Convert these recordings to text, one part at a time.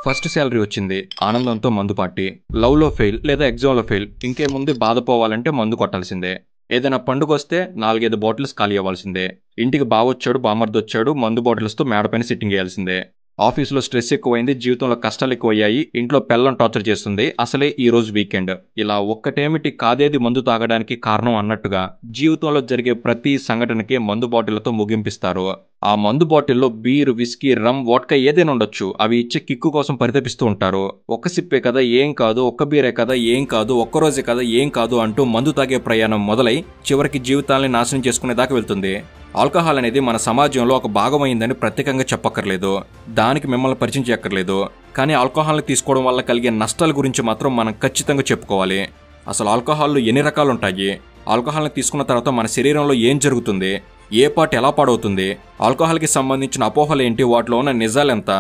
First salary వచ్చింది, ఆనందంతో మందు పార్టీ. లవ్లో ఫెయిల్ లేదా ఎగ్జామ్లో ఫెయిల్, ఇంకేముంది బాధ పోవాలంటే మందు కొట్టాల్సిందే. ఏదైనా పండుగ వస్తే 4-5 బాటిల్స్ ఖాళీ అవ్వాల్సిందే. ఇంటికి బావొచ్చాడు బామర్దొచ్చాడు మందు బాటిల్స్తో మేడపైన సిట్టింగ్ వేయాల్సిందే. ఆఫీసులో స్ట్రెస్ ఎక్కువైంది, జీవితంలో కష్టాలు ఎక్కువయ్యాయి, ఇంట్లో పెళ్ళం టార్చర్ చేస్తుంది, అసలే ఈ రోజు వీకెండ్. ఇలా ఒక్కటేమిటి కాదేది మందు తాగడానికి కారణం అన్నట్టుగా జీవితంలో జరిగే ప్రతి సంఘటనకి మందు బాటిళ్లతో ముగింపిస్తారు. ఆ మందు బాటిల్లో బీర్, విస్కీ, రమ్, వోడ్కా ఏదైనా ఉండొచ్చు, అవి ఇచ్చే కిక్కు కోసం పరితపిస్తూ ఉంటారు. ఒక్క సిప్పే కదా ఏం కాదు, ఒక్క బీరే కదా ఏం కాదు, ఒక్కరోజే కదా ఏం కాదు అంటూ మందు తాగే ప్రయాణం మొదలై చివరికి జీవితాల్ని నాశనం చేసుకునేదాకా వెళ్తుంది. ఆల్కహాల్ అనేది మన సమాజంలో ఒక భాగమైందని ప్రత్యేకంగా చెప్పక్కర్లేదు, దానికి మిమ్మల్ని పరిచయం చేయక్కర్లేదు. కానీ ఆల్కహాల్ని తీసుకోవడం వల్ల కలిగే నష్టాల గురించి మాత్రం మనం ఖచ్చితంగా చెప్పుకోవాలి. అసలు ఆల్కహాల్లో ఎన్ని రకాలు ఉంటాయి, ఆల్కహాల్ని తీసుకున్న తర్వాత మన శరీరంలో ఏం జరుగుతుంది, ఏ పార్ట్ ఎలా పాడవుతుంది, ఆల్కహాల్కి సంబంధించిన అపోహలు ఏంటి, వాటిలో ఉన్న నిజాలెంత,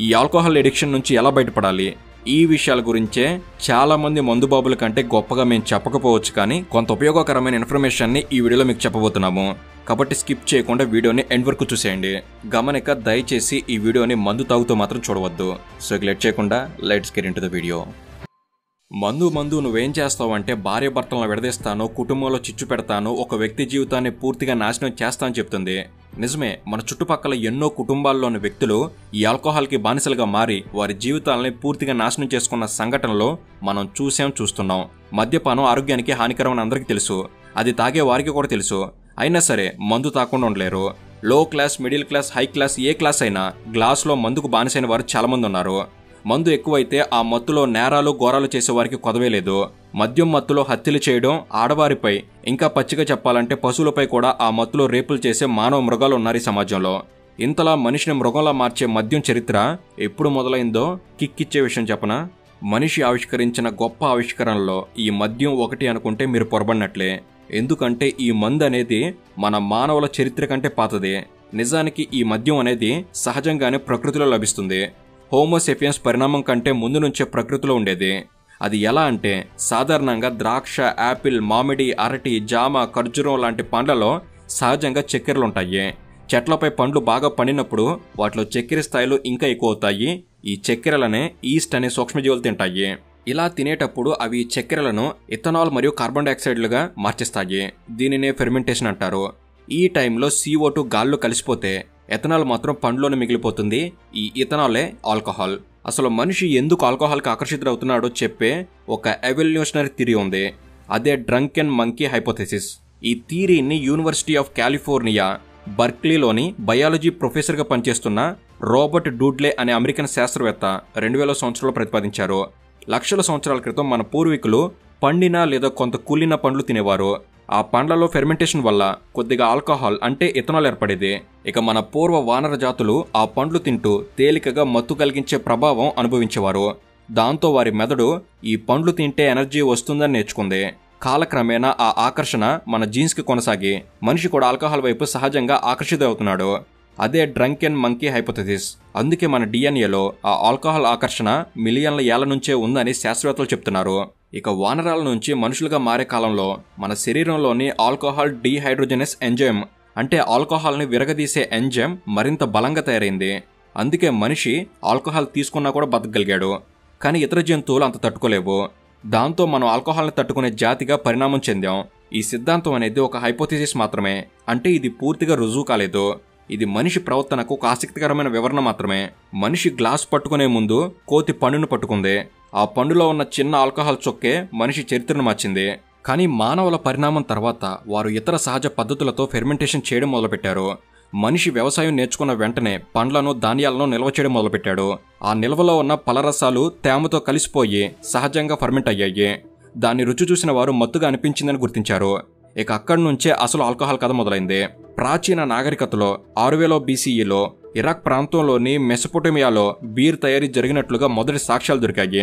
ఈ ఆల్కహాల్ ఎడిక్షన్ నుంచి ఎలా బయటపడాలి, ఈ విషయాల గురించే చాలా మంది మందుబాబుల కంటే గొప్పగా మేము చెప్పకపోవచ్చు, కానీ కొంత ఉపయోగకరమైన ఇన్ఫర్మేషన్ని ఈ వీడియోలో మీకు చెప్పబోతున్నాము. కాబట్టి స్కిప్ చేయకుండా వీడియోని ఎండ్ వరకు చూసేయండి. గమనిక దయచేసి ఈ వీడియోని మందు తాగుతూ మాత్రం చూడవద్దు. సో లేట్ చేయకుండా let's get into the video. మందు నువ్వేం చేస్తావంటే భార్య భర్తలను విడదీస్తాను, కుటుంబంలో చిచ్చు పెడతాను, ఒక వ్యక్తి జీవితాన్ని పూర్తిగా నాశనం చేస్తానని చెప్తుంది. నిజమే, మన చుట్టుపక్కల ఎన్నో కుటుంబాల్లోని వ్యక్తులు ఈ ఆల్కహాల్కి బానిసలుగా మారి వారి జీవితాలని పూర్తిగా నాశనం చేసుకున్న సంఘటనలో మనం చూస్తున్నాం. మద్యపానం ఆరోగ్యానికి హానికరమని అందరికీ తెలుసు, అది తాగే వారికి కూడా తెలుసు. అయినా సరే మందు తాకుండా ఉండలేరు. Low class, middle class, high class, ఏ క్లాస్ అయినా గ్లాసులో మందుకు బానిసైన వారు చాలా మంది ఉన్నారు. మందు ఎక్కువైతే ఆ మత్తులో నేరాలు ఘోరాలు చేసేవారికి కొదవే లేదు. మద్యం మత్తులో హత్యలు చేయడం, ఆడవారిపై, ఇంకా పచ్చిగా చెప్పాలంటే పశువులపై కూడా ఆ మత్తులో రేపులు చేసే మానవ మృగాలు ఉన్నారు ఈ సమాజంలో. ఇంతలా మనిషిని మృగంలా మార్చే మద్యం చరిత్ర ఎప్పుడు మొదలైందో కిక్కిచ్చే విషయం చెప్పనా? మనిషి ఆవిష్కరించిన గొప్ప ఆవిష్కరణలో ఈ మద్యం ఒకటి అనుకుంటే మీరు పొరబడినట్లే. ఎందుకంటే ఈ మందు అనేది మన మానవుల చరిత్ర కంటే పాతదే. నిజానికి ఈ మద్యం అనేది సహజంగానే ప్రకృతిలో లభిస్తుంది. హోమోసెపియన్స్ పరిణామం కంటే ముందు నుంచే ప్రకృతిలో ఉండేది. అది ఎలా అంటే సాధారణంగా ద్రాక్ష, యాపిల్, మామిడి, అరటి, జామ, ఖర్జూరం లాంటి పండ్లలో సహజంగా చక్కెరలుంటాయి. చెట్లపై పండ్లు బాగా పండినప్పుడు వాటిలో చక్కెర స్థాయిలు ఇంకా ఎక్కువ అవుతాయి. ఈ చక్కెరలనే ఈస్ట్ అనే సూక్ష్మజీవులు తింటాయి. ఇలా తినేటప్పుడు అవి చక్కెరలను ఇథనాల్ మరియు కార్బన్ డైఆక్సైడ్లుగా మార్చేస్తాయి. దీనినే ఫెర్మెంటేషన్ అంటారు. ఈ టైంలో CO2 గాల్లో కలిసిపోతే ఎథనాల్ మాత్రం పండ్లోనే మిగిలిపోతుంది. ఈ ఇథనాలే ఆల్కహాల్. అసలు మనిషి ఎందుకు ఆల్కహాల్కి ఆకర్షితుడవుతున్నాడో చెప్పే ఒక ఎవల్యూషనరీ థియరీ ఉంది. అదే డ్రంకెన్ మంకీ హైపోథెసిస్. ఈ థియరీని యూనివర్సిటీ ఆఫ్ కాలిఫోర్నియా బర్క్లీలోని బయాలజీ ప్రొఫెసర్గా పనిచేస్తున్న రాబర్ట్ డూడ్లే అనే అమెరికన్ శాస్త్రవేత్త 2000 సంవత్సరంలో ప్రతిపాదించారు. లక్షల సంవత్సరాల క్రితం మన పూర్వీకులు పండిన లేదా కొంత కుళ్ళిన పండ్లు తినేవారు. ఆ పండ్లలో ఫెర్మెంటేషన్ వల్ల కొద్దిగా ఆల్కహాల్ అంటే ఇథనాల్ ఏర్పడేది. ఇక మన పూర్వ వానర జాతులు ఆ పండ్లు తింటూ తేలికగా మత్తు కలిగించే ప్రభావం అనుభవించేవారు. దాంతో వారి మెదడు ఈ పండ్లు తింటే ఎనర్జీ వస్తుందని నేర్చుకుంది. కాలక్రమేణా ఆ ఆకర్షణ మన జీన్స్కి కొనసాగి మనిషి కూడా ఆల్కహాల్ వైపు సహజంగా ఆకర్షితుడవుతున్నాడు. అదే డ్రంకెన్ మంకీ హైపోథెసిస్. అందుకే మన డిఎన్ఏలో ఆ ఆల్కహాల్ ఆకర్షణ మిలియన్ల ఏళ్ల నుంచే ఉందని శాస్త్రవేత్తలు చెప్తున్నారు. ఇక వానరాల నుంచి మనుషులుగా మారే కాలంలో మన శరీరంలోని ఆల్కహాల్ డీహైడ్రోజనస్ ఎంజైమ్ అంటే ఆల్కహాల్ని విరగదీసే ఎంజైమ్ మరింత బలంగా తయారైంది. అందుకే మనిషి ఆల్కహాల్ తీసుకున్నా కూడా బతకగలిగాడు. కానీ ఇతర జంతువులు అంత తట్టుకోలేవు. దాంతో మనం ఆల్కహాల్ని తట్టుకునే జాతిగా పరిణామం చెందాం. ఈ సిద్ధాంతం అనేది ఒక హైపోథెసిస్ మాత్రమే, అంటే ఇది పూర్తిగా రుజువు కాలేదు. ఇది మనిషి ప్రవర్తనకు ఒక ఆసక్తికరమైన వివరణ మాత్రమే. మనిషి గ్లాస్ పట్టుకునే ముందు కోతి పండును పట్టుకుంది. ఆ పండులో ఉన్న చిన్న ఆల్కహాల్ చొక్కే మనిషి చరిత్రను మార్చింది. కానీ మానవుల పరిణామం తర్వాత వారు ఇతర సహజ పద్ధతులతో ఫెర్మెంటేషన్ చేయడం మొదలుపెట్టారు. మనిషి వ్యవసాయం నేర్చుకున్న వెంటనే పండ్లను, ధాన్యాలను నిల్వ చేయడం మొదలుపెట్టాడు. ఆ నిల్వలో ఉన్న ఫలరసాలు తేమతో కలిసిపోయి సహజంగా ఫర్మెంట్ అయ్యాయి. దాన్ని రుచి చూసిన వారు మత్తుగా అనిపించిందని గుర్తించారు. ఇక అక్కడి నుంచే అసలు ఆల్కహాల్ కథ మొదలైంది. ప్రాచీన నాగరికతలో 6000 BCEలో ఇరాక్ ప్రాంతంలోని మెసొపొటేమియాలో బీర్ తయారీ జరిగినట్లుగా మొదటి సాక్ష్యాలు దొరికాయి.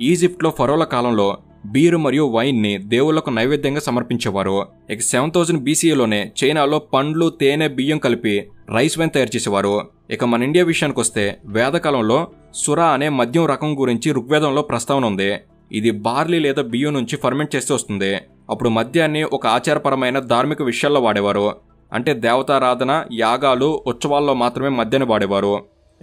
ఈజిప్ట్లో ఫరోల కాలంలో బీరు మరియు వైన్ని దేవుళ్లకు నైవేద్యంగా సమర్పించేవారు. ఇక 7000 BCEలోనే చైనాలో పండ్లు, తేనె, బియ్యం కలిపి రైస్ వైన్ తయారు చేసేవారు. ఇక మన ఇండియా విషయానికి వస్తే వేదకాలంలో సురా అనే మద్యం రకం గురించి ఋగ్వేదంలో ప్రస్తావన ఉంది. ఇది బార్లీ లేదా బియ్యం నుంచి ఫర్మెంట్ చేస్తూ వస్తుంది. అప్పుడు మద్యాన్ని ఒక ఆచారపరమైన ధార్మిక విషయాల్లో వాడేవారు. అంటే దేవతారాధన, యాగాలు, ఉత్సవాల్లో మాత్రమే మద్యాన్ని వాడేవారు.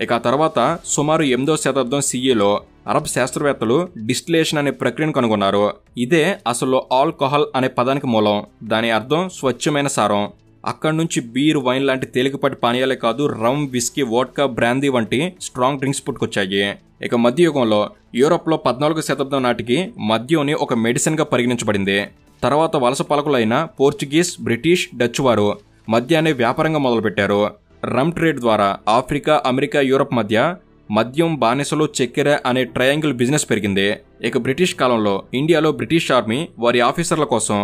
ఇక ఆ తర్వాత సుమారు 8వ శతాబ్దం CEలో అరబ్ శాస్త్రవేత్తలు డిస్టిలేషన్ అనే ప్రక్రియను కనుగొన్నారు. ఇదే అసలు ఆల్కహాల్ అనే పదానికి మూలం. దాని అర్థం స్వచ్ఛమైన సారం. అక్కడి నుంచి బీర్, వైన్ లాంటి తేలికపాటి పానీయాలే కాదు, రమ్, విస్కీ, వోడ్కా, బ్రాందీ వంటి స్ట్రాంగ్ డ్రింక్స్ పుట్టుకొచ్చాయి. ఇక మధ్యయుగంలో యూరోప్లో 14వ శతాబ్దం నాటికి మద్యంని ఒక మెడిసిన్గా పరిగణించబడింది. తర్వాత వలస పాలకులైన పోర్చుగీస్, బ్రిటిష్, డచ్ వారు మద్యాన్ని వ్యాపారంగా మొదలుపెట్టారు. రమ్ ట్రేడ్ ద్వారా ఆఫ్రికా, అమెరికా, యూరప్ మధ్య మద్యం, బానిసలు, చక్కెర అనే ట్రయాంగిల్ బిజినెస్ పెరిగింది. ఇక బ్రిటిష్ కాలంలో ఇండియాలో బ్రిటిష్ ఆర్మీ వారి ఆఫీసర్ల కోసం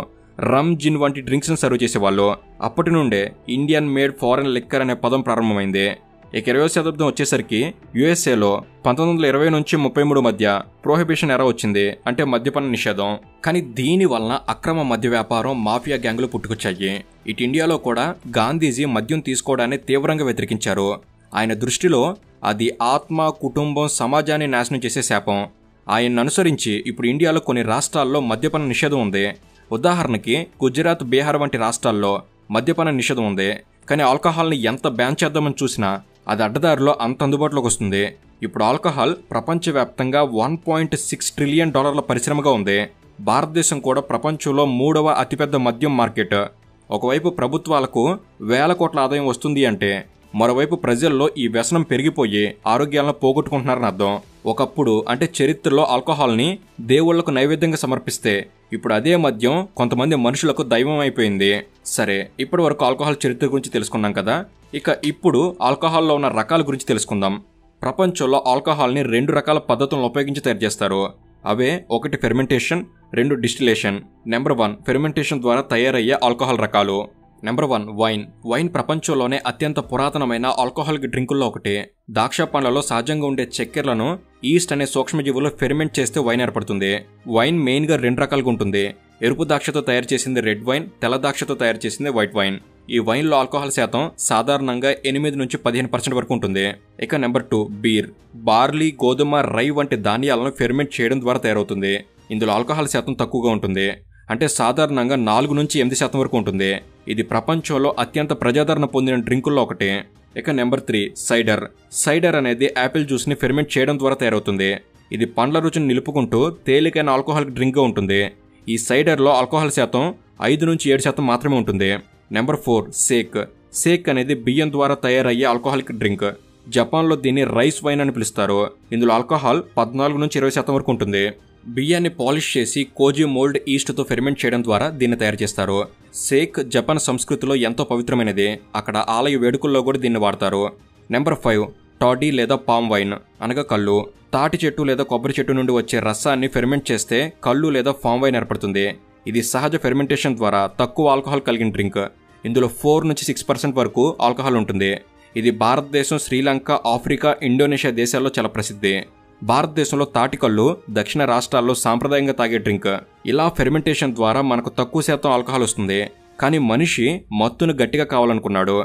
రమ్, జిన్ వంటి డ్రింక్స్ని సర్వ్ చేసేవాళ్ళు. అప్పటి నుండే ఇండియన్ మేడ్ ఫారెన్ లిక్కర్ అనే పదం ప్రారంభమైంది. ఇక 20వ శతాబ్దం వచ్చేసరికి యుఎస్ఏలో 1920 నుంచి 33 మధ్య ప్రొహిబిషన్ ఎరా వచ్చింది, అంటే మద్యపాన నిషేధం. కానీ దీని వలన అక్రమ మద్య వ్యాపారం, మాఫియా గ్యాంగులు పుట్టుకొచ్చాయి. ఇటు ఇండియాలో కూడా గాంధీజీ మద్యం తీసుకోవడాన్ని తీవ్రంగా వ్యతిరేకించారు. ఆయన దృష్టిలో అది ఆత్మ, కుటుంబం, సమాజాన్ని నాశనం చేసే శాపం. ఆయన్ని అనుసరించి ఇప్పుడు ఇండియాలో కొన్ని రాష్ట్రాల్లో మద్యపాన నిషేధం ఉంది. ఉదాహరణకి గుజరాత్, బీహార్ వంటి రాష్ట్రాల్లో మద్యపాన నిషేధం ఉంది. కానీ ఆల్కహాల్ని ఎంత బ్యాన్ చేద్దామని చూసినా అది అడ్డదారిలో అంత అందుబాటులోకి వస్తుంది. ఇప్పుడు ఆల్కహాల్ ప్రపంచవ్యాప్తంగా $1.6 ట్రిలియన్ పరిశ్రమగా ఉంది. భారతదేశం కూడా ప్రపంచంలో 3వ అతిపెద్ద మద్యం మార్కెట్. ఒకవైపు ప్రభుత్వాలకు వేల కోట్ల ఆదాయం వస్తుంది అంటే, మరోవైపు ప్రజల్లో ఈ వ్యసనం పెరిగిపోయి ఆరోగ్యాలను పోగొట్టుకుంటున్నారని అర్థం. ఒకప్పుడు అంటే చరిత్రలో ఆల్కహాల్ని దేవుళ్లకు నైవేద్యంగా సమర్పిస్తే ఇప్పుడు అదే మద్యం కొంతమంది మనుషులకు దైవం అయిపోయింది. సరే, ఇప్పటి వరకు ఆల్కహాల్ చరిత్ర గురించి తెలుసుకున్నాం కదా. ఇక ఇప్పుడు ఆల్కహాల్లో ఉన్న రకాల గురించి తెలుసుకుందాం. ప్రపంచంలో ఆల్కహాల్ని 2 రకాల పద్ధతులను ఉపయోగించి తయారు చేస్తారు. అవే 1 ఫెర్మెంటేషన్, 2 డిస్టిలేషన్. నెంబర్ 1 ఫెర్మెంటేషన్ ద్వారా తయారయ్యే ఆల్కహాల్ రకాలు. Number 1 wine. వైన్ ప్రపంచంలోనే అత్యంత పురాతనమైన ఆల్కహాలిక్ డ్రింకుల్లో ఒకటి. ద్రాక్ష పండ్లలో సహజంగా ఉండే చక్కెరలను ఈస్ట్ అనే సూక్ష్మజీవులు ఫెర్మెంట్ చేస్తే వైన్ ఏర్పడుతుంది. వైన్ మెయిన్గా 2 రకాలుగా ఉంటుంది. ఎరుపు ద్రాక్షతో తయారు చేసింది రెడ్ వైన్, తెల్ల ద్రాక్షతో తయారు చేసింది వైట్ వైన్. ఈ వైన్లో ఆల్కహాల్ శాతం సాధారణంగా 8 నుంచి 15% వరకు ఉంటుంది. ఇక నెంబర్ 2 బీర్. బార్లీ, గోధుమ, రై వంటి ధాన్యాలను ఫెర్మెంట్ చేయడం ద్వారా తయారవుతుంది. ఇందులో ఆల్కహాల్ శాతం తక్కువగా ఉంటుంది, అంటే సాధారణంగా 4 నుంచి 8% వరకు ఉంటుంది. ఇది ప్రపంచంలో అత్యంత ప్రజాదరణ పొందిన డ్రింకుల్లో ఒకటి. ఇక నెంబర్ 3 సైడర్. సైడర్ అనేది యాపిల్ జ్యూస్ని ఫెర్మెంట్ చేయడం ద్వారా తయారవుతుంది. ఇది పండ్ల రుచిని నిలుపుకుంటూ తేలికైన ఆల్కహాలిక్ డ్రింక్గా ఉంటుంది. ఈ సైడర్లో ఆల్కహాల్ శాతం 5 నుంచి 7% మాత్రమే ఉంటుంది. Number 4 sake. సేక్ అనేది బియ్యం ద్వారా తయారయ్యే ఆల్కహాలిక్ డ్రింక్. జపాన్లో దీన్ని రైస్ వైన్ అని పిలుస్తారు. ఇందులో ఆల్కహాల్ 14 నుంచి 20% వరకు ఉంటుంది. బియ్యాన్ని పాలిష్ చేసి కోజీ మోల్డ్ ఈస్ట్తో ఫెర్మెంట్ చేయడం ద్వారా దీన్ని తయారు చేస్తారు. సేక్ జపాన్ సంస్కృతిలో ఎంతో పవిత్రమైనది. అక్కడ ఆలయ వేడుకల్లో కూడా దీన్ని వాడతారు. నెంబర్ 5 టాడీ లేదా పామ్ వైన్, అనగా కళ్ళు. తాటి చెట్టు లేదా కొబ్బరి చెట్టు నుండి వచ్చే రసాన్ని ఫెర్మెంట్ చేస్తే కళ్ళు లేదా పామ్ వైన్ ఏర్పడుతుంది. ఇది సహజ ఫెర్మెంటేషన్ ద్వారా తక్కువ ఆల్కహాల్ కలిగిన డ్రింక్. ఇందులో 4 నుంచి 6% వరకు ఆల్కహాల్ ఉంటుంది. ఇది భారతదేశం, శ్రీలంక, ఆఫ్రికా, ఇండోనేషియా దేశాల్లో చాలా ప్రసిద్ధి. భారతదేశంలో తాటికల్లు దక్షిణ రాష్ట్రాల్లో సాంప్రదాయంగా తాగే డ్రింక్. ఇలా ఫెర్మెంటేషన్ ద్వారా మనకు తక్కువ శాతం ఆల్కహాల్ వస్తుంది. కానీ మనిషి మత్తును గట్టిగా కావాలనుకున్నాడు.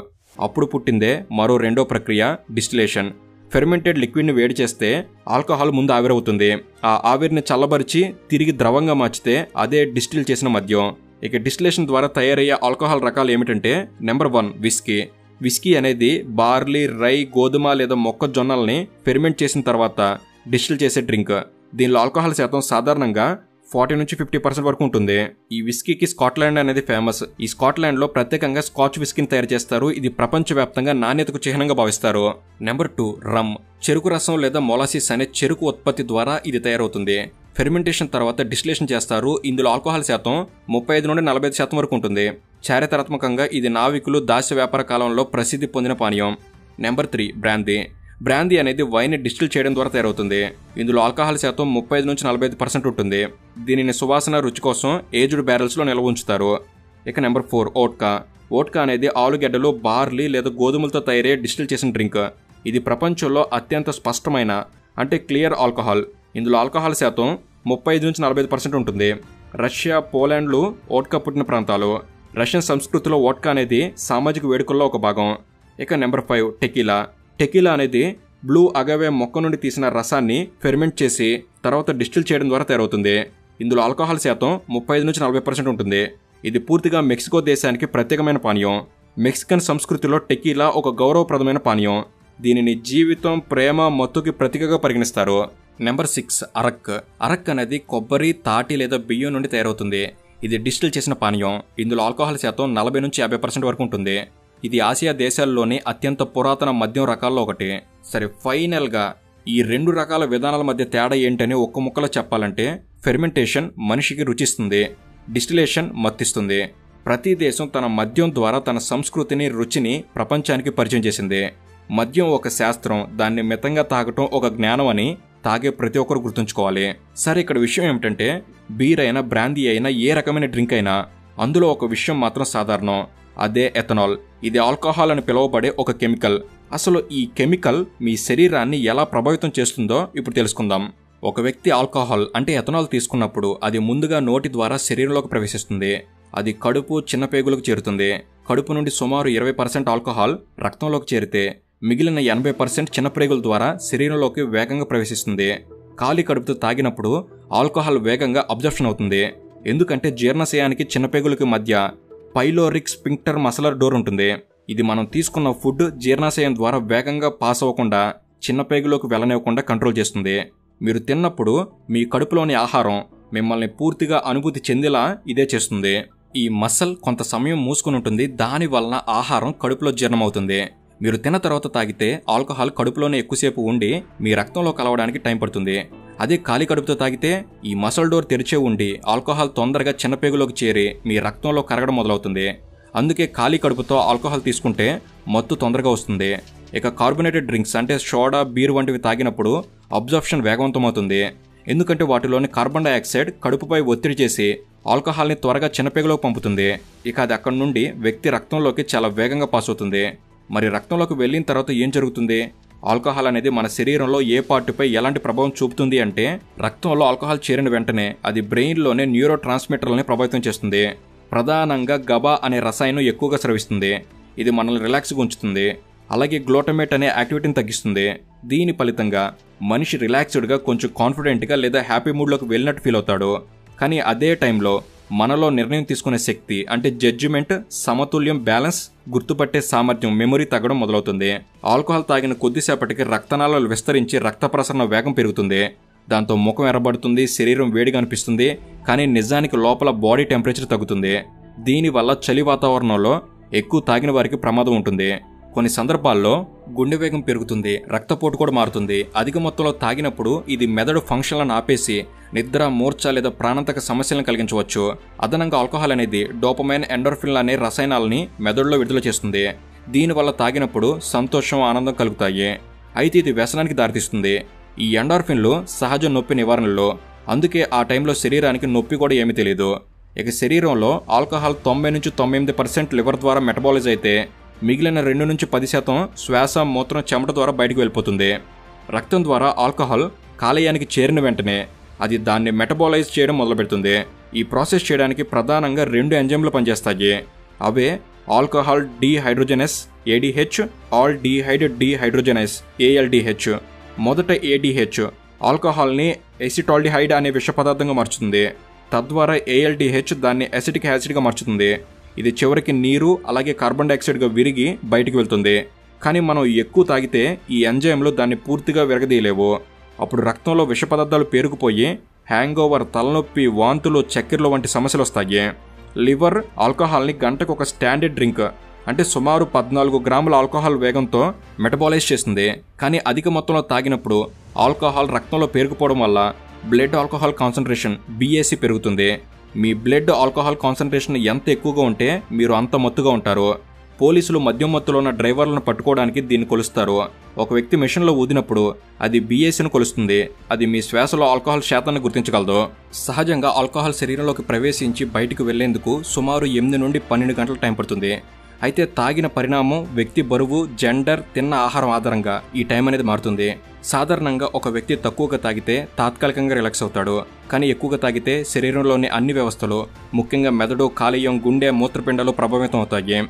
అప్పుడు పుట్టిందే మరో 2వ ప్రక్రియ డిస్టిలేషన్. ఫెర్మెంటెడ్ లిక్విడ్ని వేడి చేస్తే ఆల్కహాల్ ముందు ఆవిరవుతుంది. ఆ ఆవిరిని చల్లబరిచి తిరిగి ద్రవంగా మార్చితే అదే డిస్టిల్ చేసిన మద్యం. ఇక డిస్టిలేషన్ ద్వారా తయారయ్యే ఆల్కహాల్ రకాలు ఏమిటంటే, నెంబర్ 1 విస్కీ. విస్కీ అనేది బార్లీ, రై, గోధుమ లేదా మొక్కజొన్నల్ని ఫెర్మెంట్ చేసిన తర్వాత డిస్టిల్ చేసే డ్రింక్. దీనిలో ఆల్కహాల్ శాతం సాధారణంగా 40 నుంచి 50% వరకు ఉంటుంది. ఈ విస్కీకి స్కాట్లాండ్ అనేది ఫేమస్. ఈ స్కాట్లాండ్లో ప్రత్యేకంగా స్కాచ్ విస్కీని తయారు చేస్తారు. ఇది ప్రపంచవ్యాప్తంగా నాణ్యతకు చిహ్నంగా భావిస్తారు. నెంబర్ 2 రమ్. చెరుకు రసం లేదా మొలాసిస్ అనే చెరుకు ఉత్పత్తి ద్వారా ఇది తయారవుతుంది. ఫెర్మెంటేషన్ తర్వాత డిస్టిలేషన్ చేస్తారు. ఇందులో ఆల్కహాల్ శాతం 35 నుండి 45% వరకు ఉంటుంది. చారిత్రాత్మకంగా ఇది నావికులు, దాస్య వ్యాపార కాలంలో ప్రసిద్ధి పొందిన పానీయం. Number 3 brandy. బ్రాందీ అనేది వైన్ డిస్టిల్ చేయడం ద్వారా తయారవుతుంది. ఇందులో ఆల్కహాల్ శాతం 35 నుంచి 45% ఉంటుంది. దీనిని సువాసన, రుచి కోసం ఏజ్డ్ బ్యారెల్స్లో నిల్వ ఉంచుతారు. ఇక నెంబర్ 4 వోడ్కా. వోడ్కా అనేది ఆలుగడ్డలు, బార్లీ లేదా గోధుమలతో తయారయ్యే డిస్టిల్ చేసిన డ్రింక్. ఇది ప్రపంచంలో అత్యంత స్పష్టమైన, అంటే క్లియర్ ఆల్కహాల్. ఇందులో ఆల్కహాల్ శాతం 35 నుంచి 45% ఉంటుంది. రష్యా, పోలాండ్లు వోడ్కా పుట్టిన ప్రాంతాలు. రష్యన్ సంస్కృతిలో వోడ్కా అనేది సామాజిక వేడుకల్లో ఒక భాగం. ఇక నెంబర్ 5 టెకీలా. టెకీలా అనేది బ్లూ అగవే మొక్క నుండి తీసిన రసాన్ని ఫెర్మెంట్ చేసి తర్వాత డిస్టిల్ చేయడం ద్వారా తయారవుతుంది. ఇందులో ఆల్కహాల్ శాతం 35 నుంచి 40% ఉంటుంది. ఇది పూర్తిగా మెక్సికో దేశానికి ప్రత్యేకమైన పానీయం. మెక్సికన్ సంస్కృతిలో టెకీలా ఒక గౌరవప్రదమైన పానీయం. దీనిని జీవితం, ప్రేమ, మత్తుకి ప్రతీకగా పరిగణిస్తారు. నెంబర్ 6 అరక్. అరక్ అనేది కొబ్బరి, తాటి లేదా బియ్యం నుండి తయారవుతుంది. ఇది డిస్టిల్ చేసిన పానీయం. ఇందులో ఆల్కహాల్ శాతం 40 నుంచి 50% వరకు ఉంటుంది. ఇది ఆసియా దేశాల్లోని అత్యంత పురాతన మద్యం రకాల్లో ఒకటి. సరే, ఫైనల్గా ఈ 2 రకాల విధానాల మధ్య తేడా ఏంటని ఒక్క ముక్కలో చెప్పాలంటే, ఫెర్మెంటేషన్ మనిషికి రుచిస్తుంది, డిస్టిలేషన్ మత్తిస్తుంది. ప్రతి దేశం తన మద్యం ద్వారా తన సంస్కృతిని, రుచిని ప్రపంచానికి పరిచయం చేసింది. మద్యం ఒక శాస్త్రం, దాన్ని మితంగా తాగటం ఒక జ్ఞానం అని తాగే ప్రతి ఒక్కరు గుర్తుంచుకోవాలి. సరే, ఇక్కడ విషయం ఏమిటంటే, బీర్ అయినా, బ్రాందీ అయినా, ఏ రకమైన డ్రింక్ అయినా అందులో ఒక విషయం మాత్రం సాధారణం. అదే ఎథనాల్. ఇది ఆల్కహాల్ అని పిలువబడే ఒక కెమికల్. అసలు ఈ కెమికల్ మీ శరీరాన్ని ఎలా ప్రభావితం చేస్తుందో ఇప్పుడు తెలుసుకుందాం. ఒక వ్యక్తి ఆల్కహాల్ అంటే ఎథనాల్ తీసుకున్నప్పుడు అది ముందుగా నోటి ద్వారా శరీరంలోకి ప్రవేశిస్తుంది. అది కడుపు, చిన్న పేగులకు చేరుతుంది. కడుపు నుండి సుమారు 20% ఆల్కహాల్ రక్తంలోకి చేరితే మిగిలిన 80% చిన్న ప్రేగుల ద్వారా శరీరంలోకి వేగంగా ప్రవేశిస్తుంది. ఖాళీ కడుపుతో తాగినప్పుడు ఆల్కహాల్ వేగంగా అబ్జర్ప్షన్ అవుతుంది. ఎందుకంటే జీర్ణశయానికి చిన్న పేగులకి మధ్య పైలోరిక్ స్పింక్టర్ మసలర్ డోర్ ఉంటుంది. ఇది మనం తీసుకున్న ఫుడ్ జీర్ణాశయం ద్వారా వేగంగా పాస్ అవ్వకుండా, చిన్న పేగులోకి వెళ్ళనివ్వకుండా కంట్రోల్ చేస్తుంది. మీరు తిన్నప్పుడు మీ కడుపులోని ఆహారం మిమ్మల్ని పూర్తిగా అనుభూతి చెందేలా ఇదే చేస్తుంది. ఈ మసల్ కొంత సమయం మూసుకుని ఉంటుంది. దాని వలన ఆహారం కడుపులో జీర్ణమవుతుంది. మీరు తిన్న తర్వాత తాగితే ఆల్కహాల్ కడుపులోనే ఎక్కువసేపు ఉండి మీ రక్తంలో కలవడానికి టైం పడుతుంది. అదే ఖాళీ కడుపుతో తాగితే ఈ మసల్ డోర్ తెరిచే ఉండి ఆల్కహాల్ తొందరగా చిన్నపేగులోకి చేరి మీ రక్తంలో కరగడం మొదలవుతుంది. అందుకే ఖాళీ కడుపుతో ఆల్కహాల్ తీసుకుంటే మత్తు తొందరగా వస్తుంది. ఇక కార్బొనేటెడ్ డ్రింక్స్ అంటే సోడా, బీర్ వంటివి తాగినప్పుడు అబ్జర్ప్షన్ వేగవంతమవుతుంది. ఎందుకంటే వాటిలోని కార్బన్ డైఆక్సైడ్ కడుపుపై ఒత్తిడి చేసి ఆల్కహాల్ని త్వరగా చిన్నపేగులోకి పంపుతుంది. ఇక అది అక్కడి నుండి వ్యక్తి రక్తంలోకి చాలా వేగంగా పాస్ అవుతుంది. మరి రక్తంలోకి వెళ్ళిన తర్వాత ఏం జరుగుతుంది? ఆల్కహాల్ అనేది మన శరీరంలో ఏ పార్టుపై ఎలాంటి ప్రభావం చూపుతుంది అంటే, రక్తంలో ఆల్కహాల్ చేరిన వెంటనే అది బ్రెయిన్లోనే న్యూరో ట్రాన్స్మిటర్లని ప్రభావితం చేస్తుంది. ప్రధానంగా గబా అనే రసాయనం ఎక్కువగా స్రవిస్తుంది. ఇది మనల్ని రిలాక్స్గా ఉంచుతుంది. అలాగే గ్లూటమేట్ అనే యాక్టివిటీని తగ్గిస్తుంది. దీని ఫలితంగా మనిషి రిలాక్స్డ్గా, కొంచెం కాన్ఫిడెంట్గా లేదా హ్యాపీ మూడ్లోకి వెళ్ళినట్టు ఫీల్ అవుతాడు. కానీ అదే టైంలో మనలో నిర్ణయం తీసుకునే శక్తి అంటే జడ్జిమెంట్, సమతుల్యం, బ్యాలెన్స్, గుర్తుపట్టే సామర్థ్యం, మెమొరీ తగ్గడం మొదలవుతుంది. ఆల్కహాల్ తాగిన కొద్దిసేపటికి రక్తనాళాలు విస్తరించి రక్త ప్రసరణ వేగం పెరుగుతుంది. దాంతో ముఖం ఎర్రబడుతుంది, శరీరం వేడిగా అనిపిస్తుంది. కానీ నిజానికి లోపల బాడీ టెంపరేచర్ తగ్గుతుంది. దీనివల్ల చలి వాతావరణంలో ఎక్కువ తాగిన వారికి ప్రమాదం ఉంటుంది. కొన్ని సందర్భాల్లో గుండె వేగం పెరుగుతుంది, రక్తపోటు కూడా మారుతుంది. అధిక మొత్తంలో తాగినప్పుడు ఇది మెదడు ఫంక్షన్లను ఆపేసి నిద్ర, మూర్ఛ లేదా ప్రాణాంతక సమస్యలను కలిగించవచ్చు. అదనంగా ఆల్కహాల్ అనేది డోపమైన్, ఎండోర్ఫిన్ అనే రసాయనాలని మెదడులో విడుదల చేస్తుంది. దీనివల్ల తాగినప్పుడు సంతోషం, ఆనందం కలుగుతాయి. అయితే ఇది వ్యసనానికి దారితీస్తుంది. ఈ ఎండార్ఫిన్లు సహజ నొప్పి నివారణలో, అందుకే ఆ టైంలో శరీరానికి నొప్పి కూడా ఏమీ తెలియదు. ఇక శరీరంలో ఆల్కహాల్ 90 నుంచి 98% లివర్ ద్వారా మెటబాలైజ్ అయితే మిగిలిన 2 నుంచి 10% శ్వాస, మూత్రం, చెమట ద్వారా బయటకు వెళ్ళిపోతుంది. రక్తం ద్వారా ఆల్కహాల్ కాలేయానికి చేరిన వెంటనే అది దాన్ని మెటబాలైజ్ చేయడం మొదలుపెడుతుంది. ఈ ప్రాసెస్ చేయడానికి ప్రధానంగా 2 ఎంజైమ్లు పనిచేస్తాయి. అవే ఆల్కహాల్ డీహైడ్రోజనైజ్ ADH, ఆల్డిహైడ్ డీహైడ్రోజనైజ్ ALDH. మొదట ADH ఆల్కహాల్ని ఎసిటాల్డిహైడ్ అనే విష పదార్థంగా మార్చుతుంది. తద్వారా ALDH దాన్ని అసిటిక్ యాసిడ్గా మార్చుతుంది. ఇది చివరికి నీరు, అలాగే కార్బన్ డైఆక్సైడ్గా విరిగి బయటికి వెళ్తుంది. కానీ మనం ఎక్కువ తాగితే ఈ ఎంజైమ్లు దాన్ని పూర్తిగా విరగదీయలేవు. అప్పుడు రక్తంలో విష పదార్థాలు పేరుకుపోయి హ్యాంగ్ ఓవర్, తలనొప్పి, వాంతులు, చక్కెరలు వంటి సమస్యలు వస్తాయి. లివర్ ఆల్కహాల్ని గంటకు ఒక స్టాండర్డ్ డ్రింక్ అంటే సుమారు 14 గ్రాముల ఆల్కహాల్ వేగంతో మెటబాలైజ్ చేస్తుంది. కానీ అధిక మొత్తంలో తాగినప్పుడు ఆల్కహాల్ రక్తంలో పేరుకుపోవడం వల్ల బ్లడ్ ఆల్కహాల్ కాన్సన్ట్రేషన్ BAC పెరుగుతుంది. మీ బ్లడ్ ఆల్కహాల్ కాన్సన్ట్రేషన్ ఎంత ఎక్కువగా ఉంటే మీరు అంత మత్తుగా ఉంటారు. పోలీసులు మద్యం మత్తులో ఉన్న డ్రైవర్లను పట్టుకోవడానికి దీన్ని కొలుస్తారు. ఒక వ్యక్తి మెషిన్లో ఊదినప్పుడు అది BACను కొలుస్తుంది. అది మీ శ్వాసలో ఆల్కహాల్ శాతాన్ని గుర్తించగలదు. సహజంగా ఆల్కహాల్ శరీరంలోకి ప్రవేశించి బయటకు వెళ్లేందుకు సుమారు 8 నుండి 12 గంటల టైం పడుతుంది. అయితే తాగిన పరిణామం, వ్యక్తి బరువు, జెండర్, తిన్న ఆహారం ఆధారంగా ఈ టైం అనేది మారుతుంది. సాధారణంగా ఒక వ్యక్తి తక్కువగా తాగితే తాత్కాలికంగా రిలాక్స్ అవుతాడు. కానీ ఎక్కువగా తాగితే శరీరంలోని అన్ని వ్యవస్థలు, ముఖ్యంగా మెదడు, కాలేయం, గుండె, మూత్రపిండాలు ప్రభావితం అవుతాయి.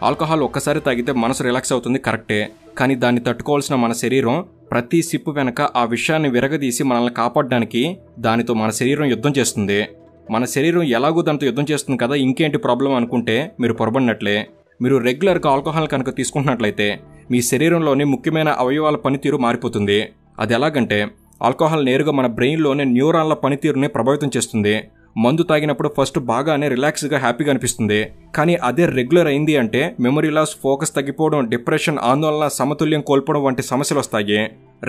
ఆల్కహాల్ ఒక్కసారి తాగితే మనసు రిలాక్స్ అవుతుంది, కరెక్టే. కానీ దాన్ని తట్టుకోవాల్సిన మన శరీరం ప్రతి సిప్పు వెనక ఆ విషయాన్ని విరగదీసి మనల్ని కాపాడడానికి దానితో మన శరీరం యుద్ధం చేస్తుంది. మన శరీరం ఎలాగూ దాంతో యుద్ధం చేస్తుంది కదా, ఇంకేంటి ప్రాబ్లం అనుకుంటే మీరు పొరబడినట్లే. మీరు రెగ్యులర్గా ఆల్కహాల్ కనుక తీసుకుంటున్నట్లయితే మీ శరీరంలోని ముఖ్యమైన అవయవాల పనితీరు మారిపోతుంది. అది ఎలాగంటే ఆల్కహాల్ నేరుగా మన బ్రెయిన్లోని న్యూరాన్ల పనితీరుని ప్రభావితం చేస్తుంది. మందు తాగినప్పుడు ఫస్ట్ బాగానే రిలాక్స్గా హ్యాపీగా అనిపిస్తుంది. కానీ అదే రెగ్యులర్ అయింది అంటే మెమరీ లాస్, ఫోకస్ తగ్గిపోవడం, డిప్రెషన్, ఆందోళన, సమతుల్యం కోల్పోవడం వంటి సమస్యలు వస్తాయి.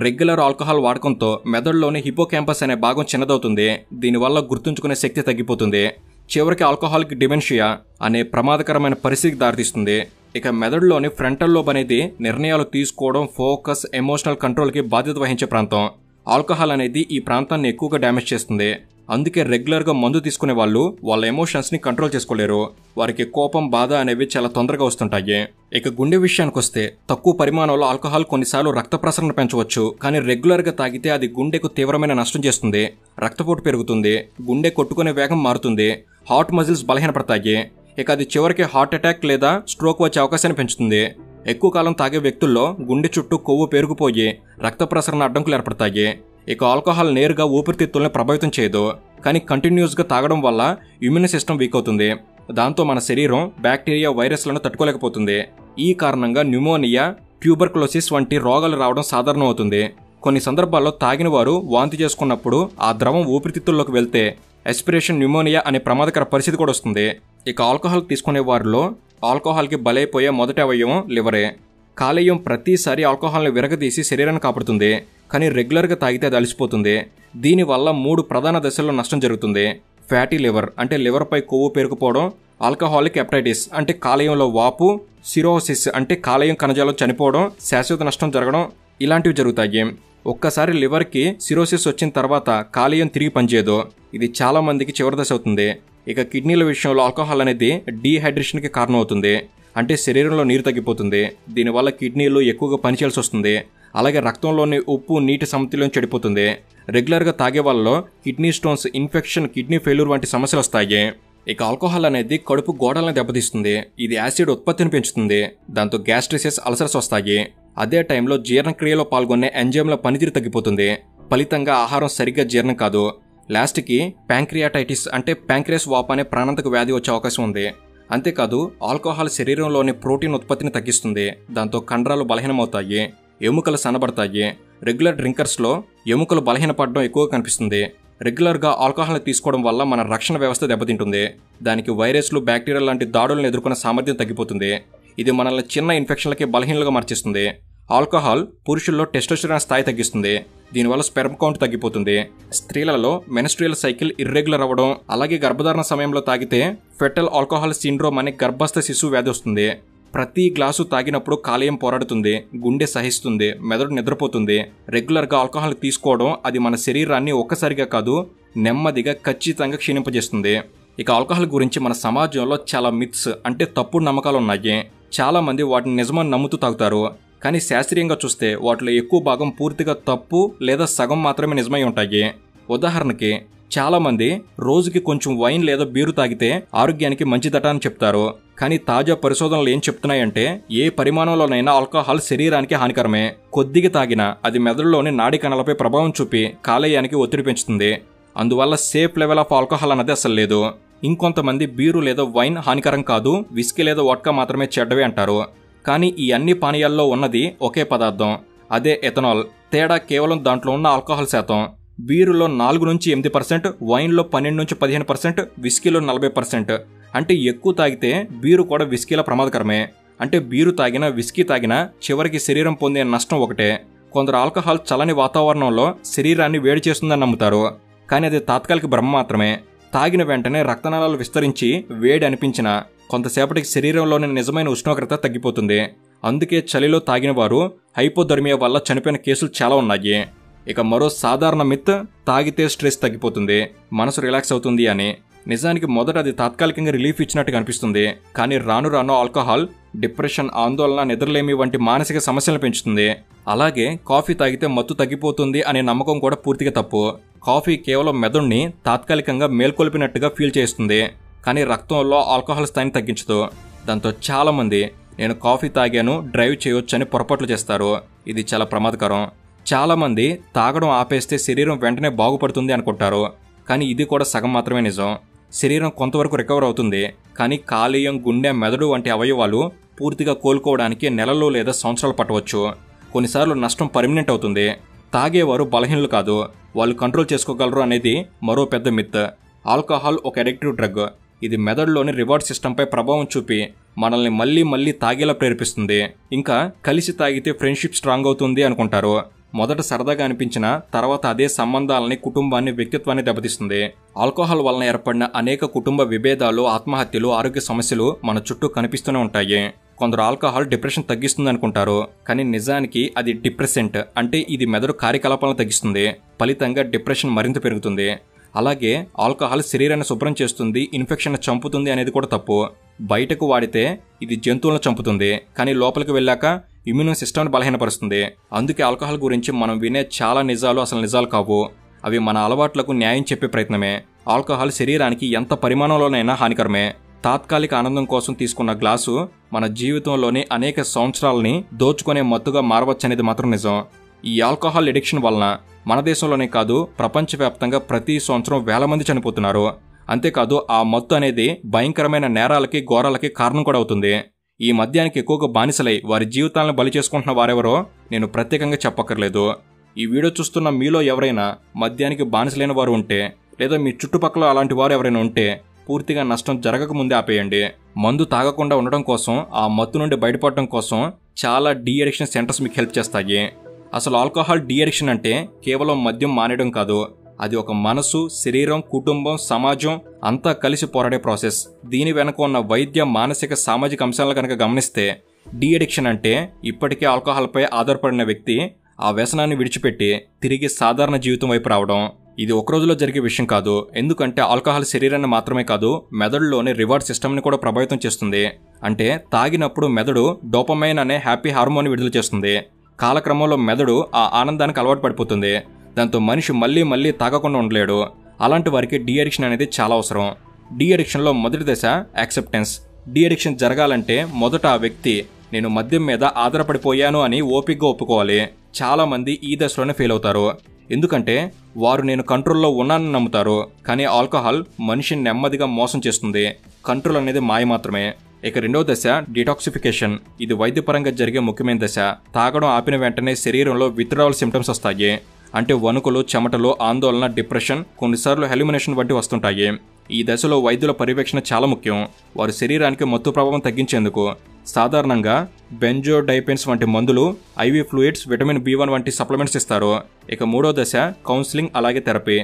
రెగ్యులర్ ఆల్కహాల్ వాడకంతో మెదడులోని హిపోకాంపస్ అనే భాగం చిన్నదవుతుంది. దీనివల్ల గుర్తుంచుకునే శక్తి తగ్గిపోతుంది. చివరికి ఆల్కహాలిక్ డిమెన్షియా అనే ప్రమాదకరమైన పరిస్థితికి దారితీస్తుంది. ఇక మెదడులోని ఫ్రంటల్ లోబ్ అనేది నిర్ణయాలు తీసుకోవడం, ఫోకస్, ఎమోషనల్ కంట్రోల్కి బాధ్యత వహించే ప్రాంతం. ఆల్కహాల్ అనేది ఈ ప్రాంతాన్ని ఎక్కువగా డ్యామేజ్ చేస్తుంది. అందుకే రెగ్యులర్గా మందు తీసుకునే వాళ్ళు వాళ్ళ ఎమోషన్స్ని కంట్రోల్ చేసుకోలేరు. వారికి కోపం, బాధ అనేవి చాలా తొందరగా వస్తుంటాయి. ఇక గుండె విషయానికి వస్తే తక్కువ పరిమాణంలో ఆల్కహాల్ కొన్నిసార్లు రక్త ప్రసరణ పెంచవచ్చు. కానీ రెగ్యులర్గా తాగితే అది గుండెకు తీవ్రమైన నష్టం చేస్తుంది. రక్తపోటు పెరుగుతుంది, గుండె కొట్టుకునే వేగం మారుతుంది, హార్ట్ మజిల్స్ బలహీనపడతాయి. ఇక అది చివరికి హార్ట్ అటాక్ లేదా స్ట్రోక్ వచ్చే అవకాశాన్ని పెంచుతుంది. ఎక్కువ కాలం తాగే వ్యక్తుల్లో గుండె చుట్టూ కొవ్వు పేరుకుపోయి రక్త ప్రసరణ అడ్డంకులు ఏర్పడతాయి. ఇక ఆల్కహాల్ నేరుగా ఊపిరితిత్తుల్ని ప్రభావితం చేయదు. కానీ కంటిన్యూస్గా తాగడం వల్ల ఇమ్యూన్ సిస్టమ్ వీక్ అవుతుంది. దాంతో మన శరీరం బ్యాక్టీరియా, వైరస్లను తట్టుకోలేకపోతుంది. ఈ కారణంగా న్యూమోనియా, ట్యూబర్కులోసిస్ వంటి రోగాలు రావడం సాధారణం అవుతుంది. కొన్ని సందర్భాల్లో తాగిన వారు వాంతి చేసుకున్నప్పుడు ఆ ద్రవం ఊపిరితిత్తుల్లోకి వెళ్తే ఎస్పిరేషన్ న్యూమోనియా అనే ప్రమాదకర పరిస్థితి కూడా వస్తుంది. ఇక ఆల్కహాల్ తీసుకునే వారిలో ఆల్కహాల్కి బలైపోయే మొదటి అవయవం లివరే. కాలేయం ప్రతిసారి ఆల్కహాల్ని విరగదీసి శరీరాన్ని కాపాడుతుంది. కానీ రెగ్యులర్గా తాగితే అది అలసిపోతుంది. దీనివల్ల 3 ప్రధాన దశల్లో నష్టం జరుగుతుంది. ఫ్యాటీ లివర్ అంటే లివర్పై కొవ్వు పేరుకుపోవడం, ఆల్కహాలిక్ హెపటైటిస్ అంటే కాలేయంలో వాపు, సిరోసిస్ అంటే కాలేయం కణజాలు చనిపోవడం, శాశ్వత నష్టం జరగడం ఇలాంటివి జరుగుతాయి. ఒక్కసారి లివర్కి సిరోసిస్ వచ్చిన తర్వాత కాలేయం తిరిగి పనిచేయదు. ఇది చాలా మందికి చివరి దశ అవుతుంది. ఇక కిడ్నీల విషయంలో ఆల్కహాల్ అనేది డీహైడ్రేషన్కి కారణం అవుతుంది. అంటే శరీరంలో నీరు తగ్గిపోతుంది. దీనివల్ల కిడ్నీలు ఎక్కువగా పనిచేయాల్సి వస్తుంది. అలాగే రక్తంలోని ఉప్పు, నీటి సమతుల్యం చెడిపోతుంది. రెగ్యులర్గా తాగే వాళ్ళలో kidney stones, infection, kidney failure వంటి సమస్యలు వస్తాయి. ఇక ఆల్కహాల్ అనేది కడుపు గోడలను దెబ్బతీస్తుంది. ఇది యాసిడ్ ఉత్పత్తిని పెంచుతుంది. దాంతో గ్యాస్ట్రిసిస్, అల్సర్స్ వస్తాయి. అదే టైంలో జీర్ణక్రియలో పాల్గొనే ఎంజైమ్ల పనితీరు తగ్గిపోతుంది. ఫలితంగా ఆహారం సరిగ్గా జీర్ణం కాదు. లాస్ట్కి ప్యాంక్రియాటైటిస్ అంటే ప్యాంక్రియాస్ వాపు అనే ప్రాణాంతక వ్యాధి వచ్చే అవకాశం ఉంది. అంతేకాదు ఆల్కహాల్ శరీరంలోని ప్రోటీన్ ఉత్పత్తిని తగ్గిస్తుంది. దాంతో కండరాలు బలహీనమవుతాయి, ఎముకలు సన్నబడతాయి. రెగ్యులర్ డ్రింకర్స్లో ఎముకలు బలహీనపడడం ఎక్కువగా కనిపిస్తుంది. రెగ్యులర్గా ఆల్కహాల్ని తీసుకోవడం వల్ల మన రక్షణ వ్యవస్థ దెబ్బతింటుంది. దానికి వైరస్లు, బ్యాక్టీరియా లాంటి దాడులను ఎదుర్కొనే సామర్థ్యం తగ్గిపోతుంది. ఇది మనల్ని చిన్న ఇన్ఫెక్షన్లకి బలహీనలుగా మార్చేస్తుంది. ఆల్కహాల్ పురుషుల్లో టెస్టోస్టెరాన్ స్థాయి తగ్గిస్తుంది. దీనివల్ల స్పెర్మ్ కౌంట్ తగ్గిపోతుంది. స్త్రీలలో మెన్స్ట్రుయల్ సైకిల్ ఇర్రెగ్యులర్ అవ్వడం, అలాగే గర్భధారణ సమయంలో తాగితే ఫెటల్ ఆల్కహాల్ సిండ్రోమ్ అనే గర్భస్థ శిశువు వ్యాధి వస్తుంది. ప్రతి గ్లాసు తాగినప్పుడు కాలేయం పోరాడుతుంది, గుండె సహిస్తుంది, మెదడు నిద్రపోతుంది. రెగ్యులర్గా ఆల్కహాల్ తీసుకోవడం అది మన శరీరాన్ని ఒక్కసారిగా కాదు, నెమ్మదిగా ఖచ్చితంగా క్షీణింపజేస్తుంది. ఇక ఆల్కహాల్ గురించి మన సమాజంలో చాలా మిత్స్ అంటే తప్పుడు నమ్మకాలు ఉన్నాయి. చాలా మంది వాటిని నిజమని నమ్ముతూ తాగుతారు. కానీ శాస్త్రీయంగా చూస్తే వాటిలో ఎక్కువ భాగం పూర్తిగా తప్పు లేదా సగం మాత్రమే నిజమై ఉంటాయి. ఉదాహరణకి చాలామంది రోజుకి కొంచెం వైన్ లేదా బీరు తాగితే ఆరోగ్యానికి మంచిదట అని చెప్తారు. కానీ తాజా పరిశోధనలు ఏం చెప్తున్నాయంటే ఏ పరిమాణంలోనైనా ఆల్కహాల్ శరీరానికి హానికరమే. కొద్దిగా తాగినా అది మెదడులోని నాడీ కణాలపై ప్రభావం చూపి కాలేయానికి ఒత్తిడి పెంచుతుంది. అందువల్ల సేఫ్ లెవెల్ ఆఫ్ ఆల్కహాల్ అన్నది అసలు లేదు. ఇంకొంతమంది బీరు లేదా వైన్ హానికరం కాదు, విస్కీ లేదా వోడ్కా మాత్రమే చెడ్డవే అంటారు. కానీ ఈ అన్ని పానీయాల్లో ఉన్నది ఒకే పదార్థం, అదే ఎథనాల్. తేడా కేవలం దాంట్లో ఉన్న ఆల్కహాల్ శాతం. బీరులో 4-8%, వైన్లో 12-15%, విస్కీలో 40%. అంటే ఎక్కువ తాగితే బీరు కూడా విస్కీల ప్రమాదకరమే. అంటే బీరు తాగినా, విస్కీ తాగినా చివరికి శరీరం పొందే నష్టం ఒకటే. కొందరు ఆల్కహాల్ చల్లని వాతావరణంలో శరీరాన్ని వేడి చేస్తుందని నమ్ముతారు. కానీ అది తాత్కాలిక భ్రమ మాత్రమే. తాగిన వెంటనే రక్తనాళాలు విస్తరించి వేడి అనిపించినా కొంతసేపటికి శరీరంలోని నిజమైన ఉష్ణోగ్రత తగ్గిపోతుంది. అందుకే చలిలో తాగిన వారు హైపోథర్మియా వల్ల చనిపోయిన కేసులు చాలా ఉన్నాయి. ఇక మరో సాధారణ మిత్, తాగితే స్ట్రెస్ తగ్గిపోతుంది, మనసు రిలాక్స్ అవుతుంది అని. నిజానికి మొదట అది తాత్కాలికంగా రిలీఫ్ ఇచ్చినట్టుగా అనిపిస్తుంది. కానీ రాను రాను ఆల్కహాల్ డిప్రెషన్, ఆందోళన, నిద్రలేమి వంటి మానసిక సమస్యలను పెంచుతుంది. అలాగే కాఫీ తాగితే మత్తు తగ్గిపోతుంది అనే నమ్మకం కూడా పూర్తిగా తప్పు. కాఫీ కేవలం మెదడుని తాత్కాలికంగా మేల్కొల్పినట్టుగా ఫీల్ చేస్తుంది. కానీ రక్తంలో ఆల్కహాల్ స్థాయిని తగ్గించదు. దాంతో చాలామంది నేను కాఫీ తాగాను, డ్రైవ్ చేయొచ్చని పొరపాట్లు చేస్తారు. ఇది చాలా ప్రమాదకరం. చాలామంది తాగడం ఆపేస్తే శరీరం వెంటనే బాగుపడుతుంది అనుకుంటారు. కానీ ఇది కూడా సగం మాత్రమే నిజం. శరీరం కొంతవరకు రికవర్ అవుతుంది. కానీ కాలేయం, గుండె, మెదడు వంటి అవయవాలు పూర్తిగా కోలుకోవడానికి నెలలు లేదా సంవత్సరాలు పట్టవచ్చు. కొన్నిసార్లు నష్టం పర్మనెంట్ అవుతుంది. తాగేవారు బలహీనులు కాదు, వాళ్ళు కంట్రోల్ చేసుకోగలరు అనేది మరో పెద్ద మిత్. ఆల్కహాల్ ఒక అడిక్టివ్ డ్రగ్. ఇది మెదడులోని రివార్డ్ సిస్టంపై ప్రభావం చూపి మనల్ని మళ్ళీ మళ్ళీ తాగేలా ప్రేరేపిస్తుంది. ఇంకా కలిసి తాగితే ఫ్రెండ్షిప్ స్ట్రాంగ్ అవుతుంది అనుకుంటారు. మొదట సరదాగా అనిపించిన తర్వాత అదే సంబంధాలని, కుటుంబాన్ని, వ్యక్తిత్వాన్ని దెబ్బతీస్తుంది. ఆల్కహాల్ వలన ఏర్పడిన అనేక కుటుంబ విభేదాలు, ఆత్మహత్యలు, ఆరోగ్య సమస్యలు మన చుట్టూ కనిపిస్తూనే ఉంటాయి. కొందరు ఆల్కహాల్ డిప్రెషన్ తగ్గిస్తుంది అనుకుంటారు, కానీ నిజానికి అది డిప్రెసెంట్. అంటే ఇది మెదడు కార్యకలాపాలను తగ్గిస్తుంది, ఫలితంగా డిప్రెషన్ మరింత పెరుగుతుంది. అలాగే ఆల్కహాల్ శరీరాన్ని శుభ్రం చేస్తుంది, ఇన్ఫెక్షన్ చంపుతుంది అనేది కూడా తప్పు. బయటకు వాడితే ఇది జంతువులను చంపుతుంది, కానీ లోపలికి వెళ్ళాక ఇమ్యూన్ సిస్టమ్ని బలహీనపరుస్తుంది. అందుకే ఆల్కహాల్ గురించి మనం వినే చాలా నిజాలు అసలు నిజాలు కావు. అవి మన అలవాట్లకు న్యాయం చెప్పే ప్రయత్నమే. ఆల్కహాల్ శరీరానికి ఎంత పరిమాణంలోనైనా హానికరమే. తాత్కాలిక ఆనందం కోసం తీసుకున్న గ్లాసు మన జీవితంలోని అనేక సంవత్సరాలని దోచుకునే మత్తుగా మారవచ్చనేది మాత్రం నిజం. ఈ ఆల్కహాల్ ఎడిక్షన్ వలన మన దేశంలోనే కాదు, ప్రపంచవ్యాప్తంగా ప్రతి సంవత్సరం వేల మంది చనిపోతున్నారు. అంతేకాదు ఆ మత్తు అనేది భయంకరమైన నేరాలకి, ఘోరాలకి కారణం కూడా అవుతుంది. ఈ మద్యానికి ఎక్కువగా బానిసలై వారి జీవితాలను బలి చేసుకుంటున్న వారెవరో నేను ప్రత్యేకంగా చెప్పక్కర్లేదు. ఈ వీడియో చూస్తున్న మీలో ఎవరైనా మద్యానికి బానిసలైన వారు ఉంటే, లేదా మీ చుట్టుపక్కల అలాంటి వారు ఎవరైనా ఉంటే పూర్తిగా నష్టం జరగకముందే ఆపేయండి. మందు తాగకుండా ఉండడం కోసం, ఆ మత్తు నుండి బయటపడడం కోసం చాలా డీ అడిక్షన్ సెంటర్స్ మీకు హెల్ప్ చేస్తాయి. అసలు ఆల్కహాల్ డీ అడిక్షన్ అంటే కేవలం మద్యం మానేయడం కాదు, అది ఒక మనసు, శరీరం, కుటుంబం, సమాజం అంతా కలిసి పోరాడే ప్రాసెస్. దీని వెనక ఉన్న వైద్య, మానసిక, సామాజిక అంశాలను కనుక గమనిస్తే డీ అడిక్షన్ అంటే ఇప్పటికే ఆల్కహాల్పై ఆధారపడిన వ్యక్తి ఆ వ్యసనాన్ని విడిచిపెట్టి తిరిగి సాధారణ జీవితం వైపు రావడం. ఇది ఒక రోజులో జరిగే విషయం కాదు, ఎందుకంటే ఆల్కహాల్ శరీరాన్ని మాత్రమే కాదు, మెదడులోని రివార్డ్ సిస్టమ్ని కూడా ప్రభావితం చేస్తుంది. అంటే తాగినప్పుడు మెదడు డోపమైన్ అనే హ్యాపీ హార్మోన్ విడుదల చేస్తుంది. కాలక్రమంలో మెదడు ఆ ఆనందానికి అలవాటు పడిపోతుంది. దాంతో మనిషి మళ్ళీ మళ్ళీ తాగకుండా ఉండలేడు. అలాంటి వారికి డీ అడిక్షన్ అనేది చాలా అవసరం. డీ అడిక్షన్లో మొదటి దశ యాక్సెప్టెన్స్. డీ అడిక్షన్ జరగాలంటే మొదట ఆ వ్యక్తి నేను మద్యం మీద ఆధారపడిపోయాను అని ఓపికగా ఒప్పుకోవాలి. చాలామంది ఈ దశలోనే ఫెయిల్ అవుతారు, ఎందుకంటే వారు నేను కంట్రోల్లో ఉన్నానని నమ్ముతారు. కానీ ఆల్కహాల్ మనిషిని నెమ్మదిగా మోసం చేస్తుంది. కంట్రోల్ అనేది మాయ మాత్రమే. ఇక రెండవ దశ డిటాక్సిఫికేషన్. ఇది వైద్యపరంగా జరిగే ముఖ్యమైన దశ. తాగడం ఆపిన వెంటనే శరీరంలో విత్డ్రావల్ సిమ్టమ్స్ వస్తాయి. అంటే వణుకులు, చెమటలు, ఆందోళన, డిప్రెషన్, కొన్నిసార్లు హెల్యూమినేషన్ వంటి వస్తుంటాయి. ఈ దశలో వైద్యుల పర్యవేక్షణ చాలా ముఖ్యం. వారి శరీరానికి మత్తు ప్రభావం తగ్గించేందుకు సాధారణంగా బెంజోడైపెన్స్ వంటి మందులు, ఐవీ ఫ్లూయిడ్స్, విటమిన్ B1 వంటి సప్లిమెంట్స్ ఇస్తారు. ఇక మూడో దశ కౌన్సిలింగ్, అలాగే థెరపీ.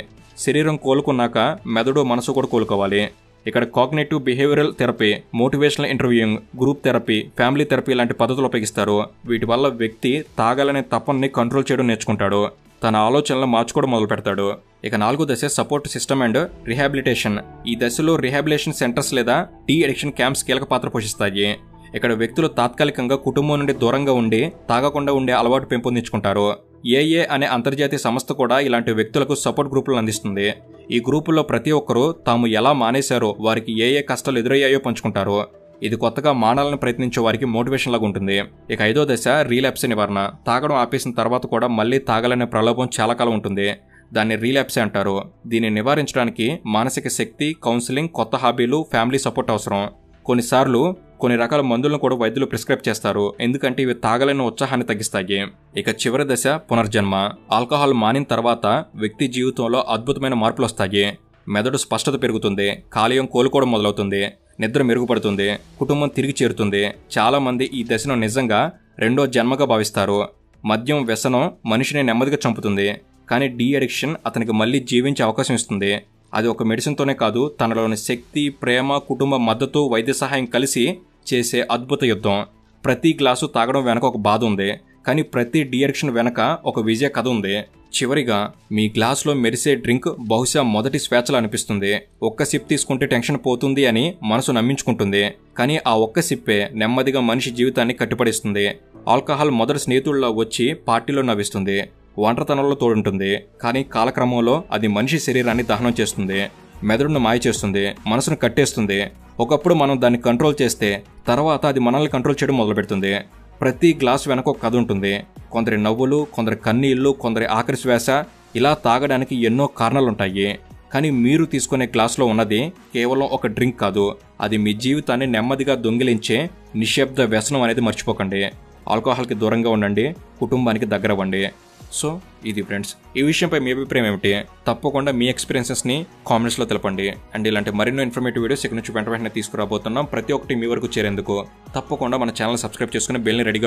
శరీరం కోలుకున్నాక మెదడు, మనసు కూడా కోలుకోవాలి. ఇక్కడ cognitive behavioural therapy, motivational interviewing, group therapy, family therapy లాంటి పద్ధతులు ఉపయోగిస్తారు. వీటి వల్ల వ్యక్తి తాగాలనే తపనని కంట్రోల్ చేయడం నేర్చుకుంటాడు, తన ఆలోచనలను మార్చుకోవడం మొదలు పెడతాడు. ఇక నాలుగో దశ సపోర్ట్ సిస్టమ్ అండ్ రిహాబిలిటేషన్. ఈ దశలో రిహాబిలిటేషన్ సెంటర్స్ లేదా డీ అడిక్షన్ క్యాంప్స్ కీలక పాత్ర పోషిస్తాయి. ఇక్కడ వ్యక్తులు తాత్కాలికంగా కుటుంబం నుండి దూరంగా ఉండి తాగకుండా ఉండే అలవాటు పెంపొందించుకుంటారు. ఏఏ అనే అంతర్జాతీయ సంస్థ కూడా ఇలాంటి వ్యక్తులకు సపోర్ట్ గ్రూపులను అందిస్తుంది. ఈ గ్రూపుల్లో ప్రతి ఒక్కరూ తాము ఎలా మానేశారో, వారికి ఏ కష్టాలు ఎదురయ్యాయో పంచుకుంటారు. ఇది కొత్తగా మానాలని ప్రయత్నించే వారికి మోటివేషన్ లాగా ఉంటుంది. ఇక ఐదో దశ రీలాప్స్ నివారణ. తాగడం ఆపేసిన తర్వాత కూడా మళ్ళీ తాగాలనే ప్రలోభం చాలా కాలం ఉంటుంది. దాన్ని రీలాప్స్ అంటారు. దీన్ని నివారించడానికి మానసిక శక్తి, కౌన్సిలింగ్, కొత్త హాబీలు, ఫ్యామిలీ సపోర్ట్ అవసరం. కొన్నిసార్లు కొన్ని రకాల మందులను కూడా వైద్యులు ప్రిస్క్రైబ్ చేస్తారు, ఎందుకంటే ఇవి తాగలేని ఉత్సాహాన్ని తగ్గిస్తాయి. ఇక చివరి దశ పునర్జన్మ. ఆల్కహాల్ మానిన తర్వాత వ్యక్తి జీవితంలో అద్భుతమైన మార్పులు వస్తాయి. మెదడు స్పష్టత పెరుగుతుంది, కాలేయం కోలుకోవడం మొదలవుతుంది, నిద్ర మెరుగుపడుతుంది, కుటుంబం తిరిగి చేరుతుంది. చాలా మంది ఈ దశను నిజంగా రెండో జన్మగా భావిస్తారు. మద్యం వ్యసనం మనిషిని నెమ్మదిగా చంపుతుంది, కానీ డీ అడిక్షన్ అతనికి మళ్ళీ జీవించే అవకాశం ఇస్తుంది. అది ఒక మెడిసిన్తోనే కాదు, తనలోని శక్తి, ప్రేమ, కుటుంబ మద్దతు, వైద్య సహాయం కలిసి చేసే అద్భుత యుద్ధం. ప్రతి గ్లాసు తాగడం వెనక ఒక బాధ ఉంది, కానీ ప్రతి డీ అడిక్షన్ వెనక ఒక విజయ కథ ఉంది. చివరిగా మీ గ్లాసులో మెరిసే డ్రింక్ బహుశా మొదటి స్వేచ్ఛలా అనిపిస్తుంది. ఒక్క సిప్ తీసుకుంటే టెన్షన్ పోతుంది అని మనసు నమ్మించుకుంటుంది, కానీ ఆ ఒక్క సిప్పే నెమ్మదిగా మనిషి జీవితాన్ని కట్టిపడేస్తుంది. ఆల్కహాల్ మొదటి స్నేహితుల్లో వచ్చి పార్టీలో నవ్విస్తుంది, ఒంటరితనంలో తోడుంటుంది, కానీ కాలక్రమంలో అది మనిషి శరీరాన్ని దహనం చేస్తుంది, మెదడును మాయ చేస్తుంది, మనసును కట్టేస్తుంది. ఒకప్పుడు మనం దాన్ని కంట్రోల్ చేస్తే తర్వాత అది మనల్ని కంట్రోల్ చేయడం మొదలు పెడుతుంది. ప్రతి గ్లాస్ వెనక ఒక కథ ఉంటుంది. కొందరి నవ్వులు, కొందరి కన్నీళ్లు, కొందరి ఆఖరి శ్వాస. ఇలా తాగడానికి ఎన్నో కారణాలుంటాయి. కానీ మీరు తీసుకునే గ్లాస్లో ఉన్నది కేవలం ఒక డ్రింక్ కాదు, అది మీ జీవితాన్ని నెమ్మదిగా దొంగిలించే నిశ్శబ్ద వ్యసనం అనేది మర్చిపోకండి. ఆల్కహాల్కి దూరంగా ఉండండి, కుటుంబానికి దగ్గర అవ్వండి. సో ఇది ఫ్రెండ్స్, ఈ విషయంపై మీ అభిప్రాయం ఏమిటి? తప్పకుండా మీ ఎక్స్పీరియన్సెస్ని కామెంట్స్లో తెలపండి. అండ్ ఇలాంటి మరిన్నో ఇన్ఫర్మేటివ్ వీడియోస్ ఇక్కడ నుంచి వెంటనే తీసుకురాబోతున్నాం. ప్రతి ఒక్కటి మీ వరకు చేరేందుకు తప్పకుండా మన ఛానల్ సబ్స్క్రైబ్ చేసుకుని బెల్ని రెడీగా